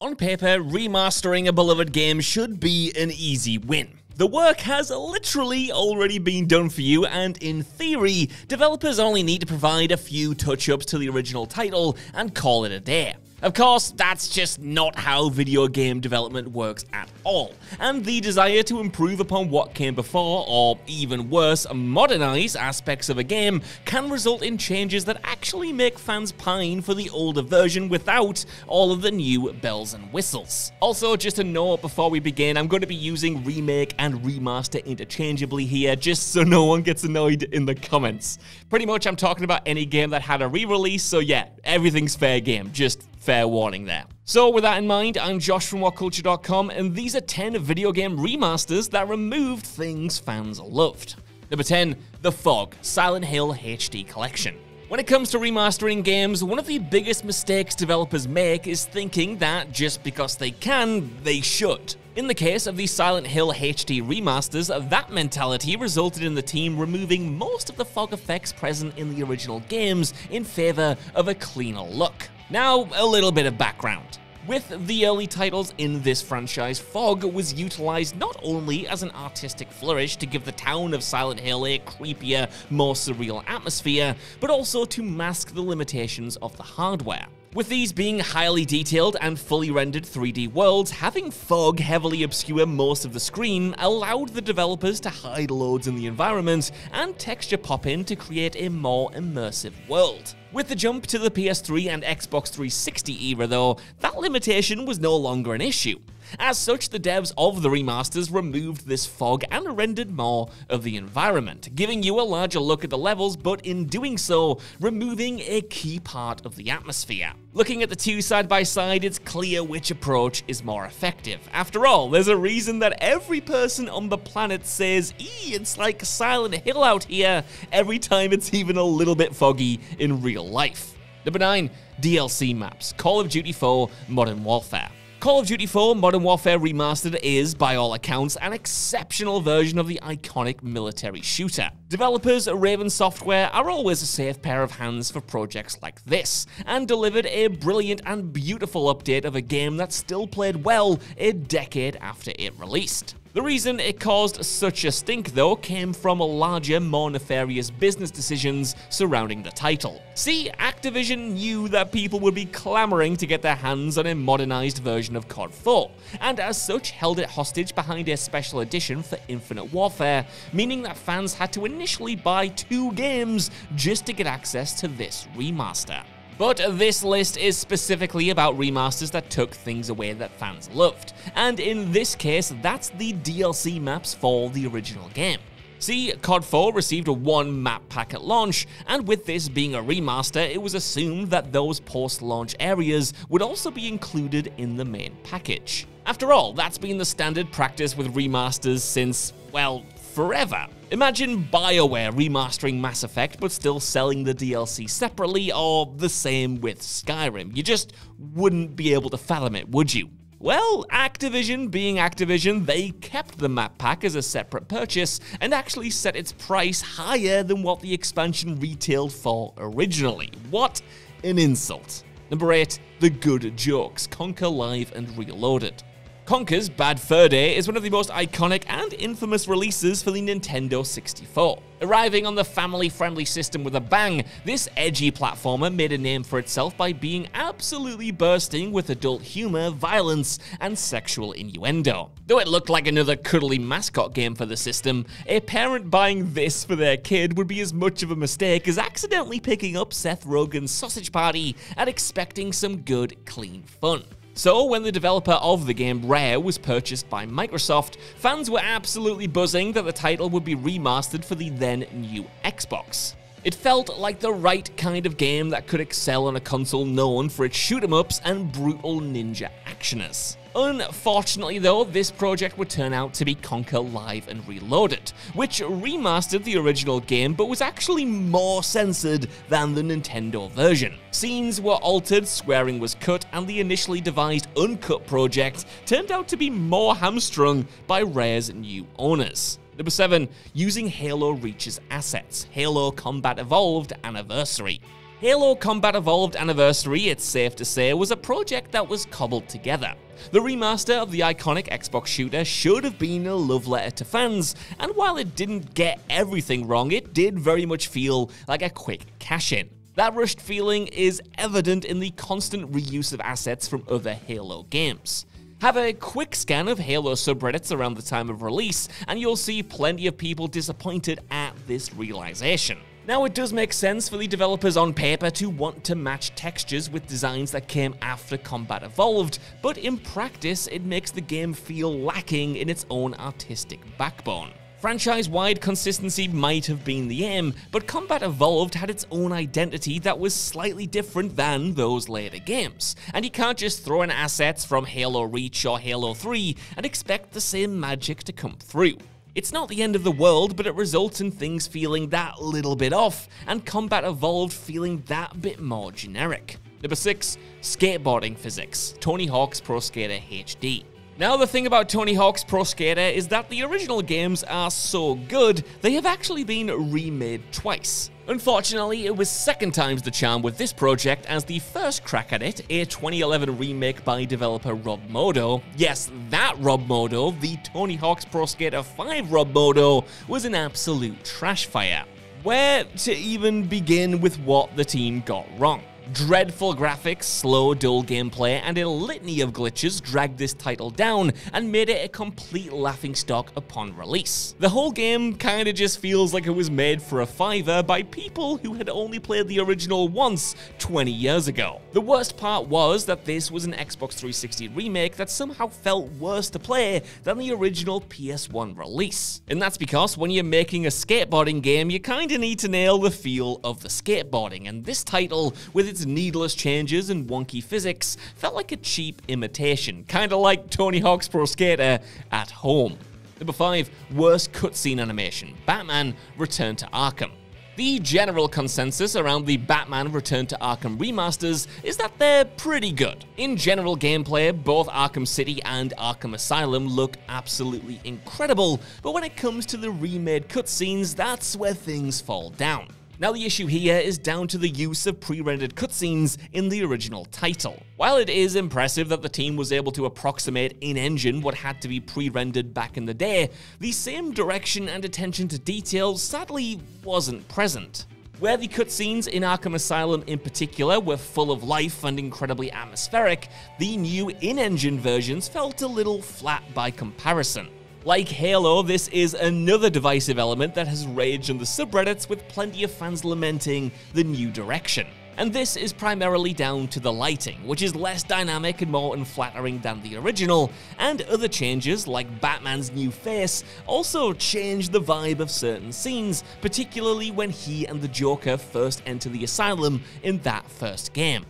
On paper, remastering a beloved game should be an easy win. The work has literally already been done for you, and in theory, developers only need to provide a few touch-ups to the original title and call it a day. Of course, that's just not how video game development works at all, and the desire to improve upon what came before, or even worse, modernize aspects of a game, can result in changes that actually make fans pine for the older version without all of the new bells and whistles. Also, just a note before we begin, I'm going to be using remake and remaster interchangeably here, just so no one gets annoyed in the comments. Pretty much, I'm talking about any game that had a re-release, so yeah, everything's fair game, just fair warning there. So with that in mind, I'm Josh from WhatCulture.com, and these are 10 video game remasters that removed things fans loved. Number 10, The Fog, Silent Hill HD Collection. When it comes to remastering games, one of the biggest mistakes developers make is thinking that just because they can, they should. In the case of the Silent Hill HD remasters, that mentality resulted in the team removing most of the fog effects present in the original games in favor of a cleaner look. Now, a little bit of background. With the early titles in this franchise, fog was utilized not only as an artistic flourish to give the town of Silent Hill a creepier, more surreal atmosphere, but also to mask the limitations of the hardware. With these being highly detailed and fully rendered 3D worlds, having fog heavily obscure most of the screen allowed the developers to hide loads in the environment and texture pop in to create a more immersive world. With the jump to the PS3 and Xbox 360 era though, that limitation was no longer an issue. As such, the devs of the remasters removed this fog and rendered more of the environment, giving you a larger look at the levels, but in doing so, removing a key part of the atmosphere. Looking at the two side by side, it's clear which approach is more effective. After all, there's a reason that every person on the planet says, "Eee, it's like Silent Hill out here," every time it's even a little bit foggy in real life. Number 9, DLC maps, Call of Duty 4 Modern Warfare. Call of Duty 4 Modern Warfare Remastered is, by all accounts, an exceptional version of the iconic military shooter. Developers Raven Software are always a safe pair of hands for projects like this, and delivered a brilliant and beautiful update of a game that still played well a decade after it released. The reason it caused such a stink, though, came from larger, more nefarious business decisions surrounding the title. See, Activision knew that people would be clamoring to get their hands on a modernized version of COD 4, and as such held it hostage behind a special edition for Infinite Warfare, meaning that fans had to initially buy 2 games just to get access to this remaster. But this list is specifically about remasters that took things away that fans loved, and in this case, that's the DLC maps for the original game. See, COD 4 received a 1 map pack at launch, and with this being a remaster, it was assumed that those post-launch areas would also be included in the main package. After all, that's been the standard practice with remasters since, well, forever. Imagine BioWare remastering Mass Effect but still selling the DLC separately, or the same with Skyrim. You just wouldn't be able to fathom it, would you? Well, Activision being Activision, they kept the map pack as a separate purchase and actually set its price higher than what the expansion retailed for originally. What an insult. Number 8, The Good Jokes, CONKER Live and Reloaded. CONKER's Bad Fur Day is one of the most iconic and infamous releases for the Nintendo 64. Arriving on the family-friendly system with a bang, this edgy platformer made a name for itself by being absolutely bursting with adult humor, violence, and sexual innuendo. Though it looked like another cuddly mascot game for the system, a parent buying this for their kid would be as much of a mistake as accidentally picking up Seth Rogen's Sausage Party and expecting some good, clean fun. So, when the developer of the game, Rare, was purchased by Microsoft, fans were absolutely buzzing that the title would be remastered for the then new Xbox. It felt like the right kind of game that could excel on a console known for its shoot-'em-ups and brutal ninja actioners. Unfortunately though, this project would turn out to be CONKER Live and Reloaded, which remastered the original game but was actually more censored than the Nintendo version. Scenes were altered, swearing was cut, and the initially devised uncut project turned out to be more hamstrung by Rare's new owners. Number 7, using Halo Reach's assets, HALOCOMBAT Evolved Anniversary. Halo Combat Evolved Anniversary, it's safe to say, was a project that was cobbled together. The remaster of the iconic Xbox shooter should have been a love letter to fans, and while it didn't get everything wrong, it did very much feel like a quick cash-in. That rushed feeling is evident in the constant reuse of assets from other Halo games. Have a quick scan of Halo subreddits around the time of release, and you'll see plenty of people disappointed at this realization. Now, it does make sense for the developers on paper to want to match textures with designs that came after Combat Evolved, but in practice, it makes the game feel lacking in its own artistic backbone. Franchise-wide consistency might have been the aim, but Combat Evolved had its own identity that was slightly different than those later games, and you can't just throw in assets from Halo Reach or Halo 3 and expect the same magic to come through. It's not the end of the world, but it results in things feeling that little bit off, and Combat Evolved feeling that bit more generic. Number 6, skateboarding physics, Tony Hawk's Pro Skater HD. Now, the thing about Tony Hawk's Pro Skater is that the original games are so good, they have actually been remade twice. Unfortunately, it was second time's the charm with this project, as the first crack at it, a 2011 remake by developer Rob Modo, yes, that Rob Modo, the Tony Hawk's Pro Skater 5 Rob Modo, was an absolute trash fire. Where to even begin with what the team got wrong? Dreadful graphics, slow, dull gameplay, and a litany of glitches dragged this title down and made it a complete laughingstock upon release. The whole game kinda just feels like it was made for a $5 by people who had only played the original once 20 years ago. The worst part was that this was an Xbox 360 remake that somehow felt worse to play than the original PS1 release. And that's because when you're making a skateboarding game, you kinda need to nail the feel of the skateboarding, and this title, with its needless changes and wonky physics, felt like a cheap imitation, kinda like Tony Hawk's Pro Skater at home. Number 5, worst cutscene animation, Batman Return to Arkham. The general consensus around the Batman Return to Arkham remasters is that they're pretty good. In general gameplay, both Arkham City and Arkham Asylum look absolutely incredible, but when it comes to the remade cutscenes, that's where things fall down. Now, the issue here is down to the use of pre-rendered cutscenes in the original title. While it is impressive that the team was able to approximate in-engine what had to be pre-rendered back in the day, the same direction and attention to detail sadly wasn't present. Where the cutscenes in Arkham Asylum in particular were full of life and incredibly atmospheric, the new in-engine versions felt a little flat by comparison. Like Halo, this is another divisive element that has raged on the subreddits, with plenty of fans lamenting the new direction. And this is primarily down to the lighting, which is less dynamic and more unflattering than the original, and other changes like Batman's new face also change the vibe of certain scenes, particularly when he and the Joker first enter the asylum in that first game.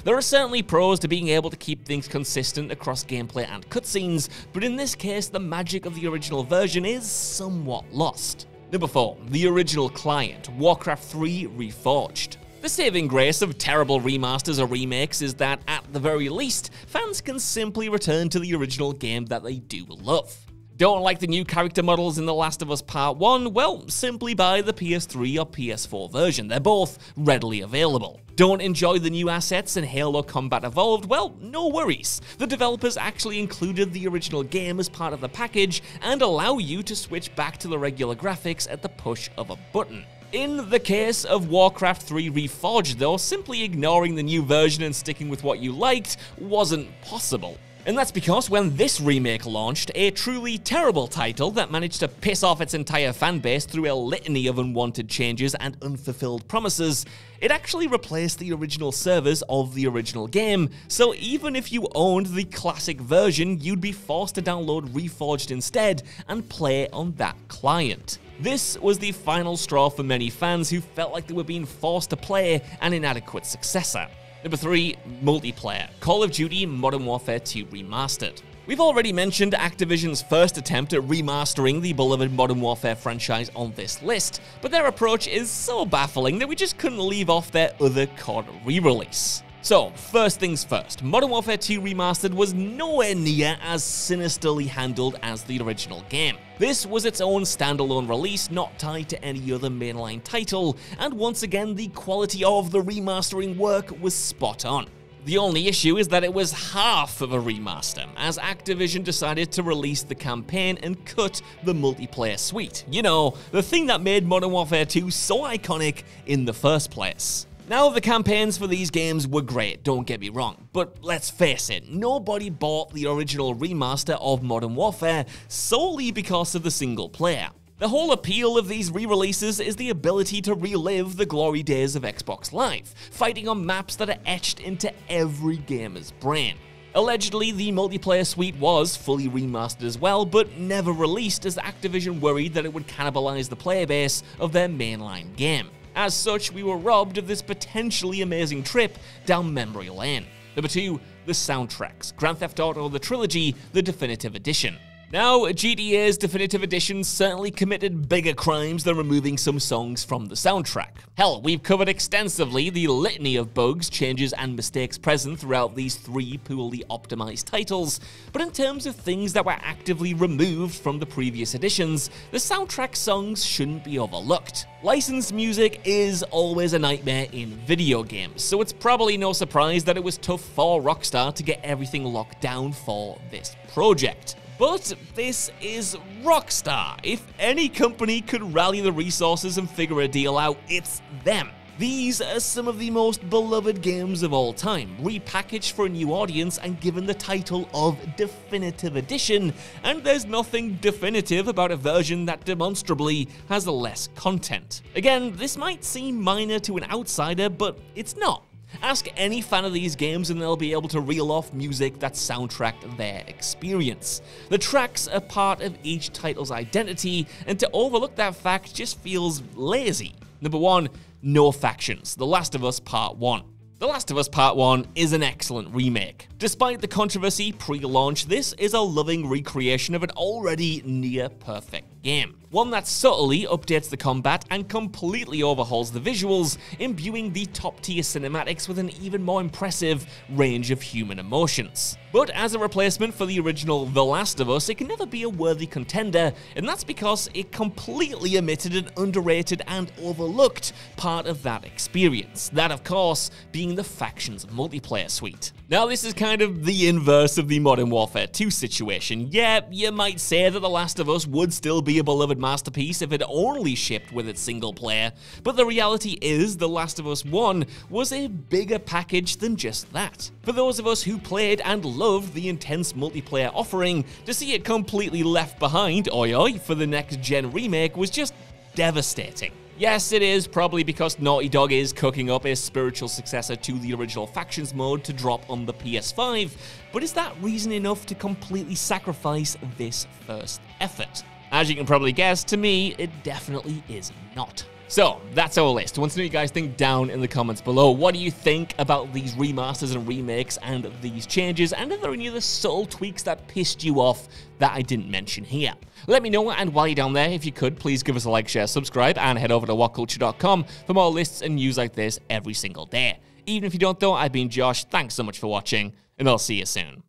There are certainly pros to being able to keep things consistent across gameplay and cutscenes, but in this case, the magic of the original version is somewhat lost. Number 4, the original client, WARCRAFT 3 Reforged. The saving grace of terrible remasters or remakes is that, at the very least, fans can simply return to the original game that they do love. Don't like the new character models in The Last of Us Part 1? Well, simply buy the PS3 or PS4 version. They're both readily available. Don't enjoy the new assets in Halo Combat Evolved? Well, no worries. The developers actually included the original game as part of the package and allow you to switch back to the regular graphics at the push of a button. In the case of WARCRAFT 3 Reforged, though, simply ignoring the new version and sticking with what you liked wasn't possible. And that's because when this remake launched, a truly terrible title that managed to piss off its entire fanbase through a litany of unwanted changes and unfulfilled promises, it actually replaced the original servers of the original game, so even if you owned the classic version, you'd be forced to download Reforged instead and play on that client. This was the final straw for many fans who felt like they were being forced to play an inadequate successor. Number 3, multiplayer, Call of Duty Modern Warfare 2 Remastered. We've already mentioned Activision's first attempt at remastering the beloved Modern Warfare franchise on this list, but their approach is so baffling that we just couldn't leave off their other COD re-release. So, first things first, Modern Warfare 2 Remastered was nowhere near as sinisterly handled as the original game. This was its own standalone release, not tied to any other mainline title, and once again the quality of the remastering work was spot on. The only issue is that it was half of a remaster, as Activision decided to release the campaign and cut the multiplayer suite. You know, the thing that made Modern Warfare 2 so iconic in the first place. Now, the campaigns for these games were great, don't get me wrong, but let's face it, nobody bought the original remaster of Modern Warfare solely because of the single player. The whole appeal of these re-releases is the ability to relive the glory days of Xbox Live, fighting on maps that are etched into every gamer's brain. Allegedly, the multiplayer suite was fully remastered as well, but never released as Activision worried that it would cannibalize the player base of their mainline game. As such, we were robbed of this potentially amazing trip down memory lane. Number 2, the soundtracks. Grand Theft Auto The Trilogy, the Definitive Edition. Now, GTA's Definitive Edition certainly committed bigger crimes than removing some songs from the soundtrack. Hell, we've covered extensively the litany of bugs, changes, and mistakes present throughout these 3 poorly optimized titles, but in terms of things that were actively removed from the previous editions, the soundtrack songs shouldn't be overlooked. Licensed music is always a nightmare in video games, so it's probably no surprise that it was tough for Rockstar to get everything locked down for this project. But this is Rockstar. If any company could rally the resources and figure a deal out, it's them. These are some of the most beloved games of all time, repackaged for a new audience and given the title of Definitive Edition, and there's nothing definitive about a version that demonstrably has less content. Again, this might seem minor to an outsider, but it's not. Ask any fan of these games and they'll be able to reel off music that soundtracked their experience. The tracks are part of each title's identity, and to overlook that fact just feels lazy. Number 1, no factions. The Last of Us Part 1. The Last of Us Part 1 is an excellent remake. Despite the controversy pre-launch, this is a loving recreation of an already near-perfect game. One that subtly updates the combat and completely overhauls the visuals, imbuing the top-tier cinematics with an even more impressive range of human emotions. But as a replacement for the original The Last of Us, it can never be a worthy contender, and that's because it completely omitted an underrated and overlooked part of that experience. That, of course, being the factions multiplayer suite. Now, this is kind of the inverse of the Modern Warfare 2 situation. Yeah, you might say that The Last of Us would still be a beloved masterpiece if it only shipped with its single player, but the reality is The Last of Us 1 was a bigger package than just that. For those of us who played and loved the intense multiplayer offering, to see it completely left behind, oi oi, for the next-gen remake was just devastating. Yes, it is probably because Naughty Dog is cooking up a spiritual successor to the original Factions mode to drop on the PS5, but is that reason enough to completely sacrifice this first effort? As you can probably guess, to me, it definitely is not. So, that's our list. I want to know what you guys think down in the comments below. What do you think about these remasters and remakes and these changes? And are there any other subtle tweaks that pissed you off that I didn't mention here? Let me know, and while you're down there, if you could, please give us a like, share, subscribe, and head over to WhatCulture.com for more lists and news like this every single day. Even if you don't though, I've been Josh, thanks so much for watching, and I'll see you soon.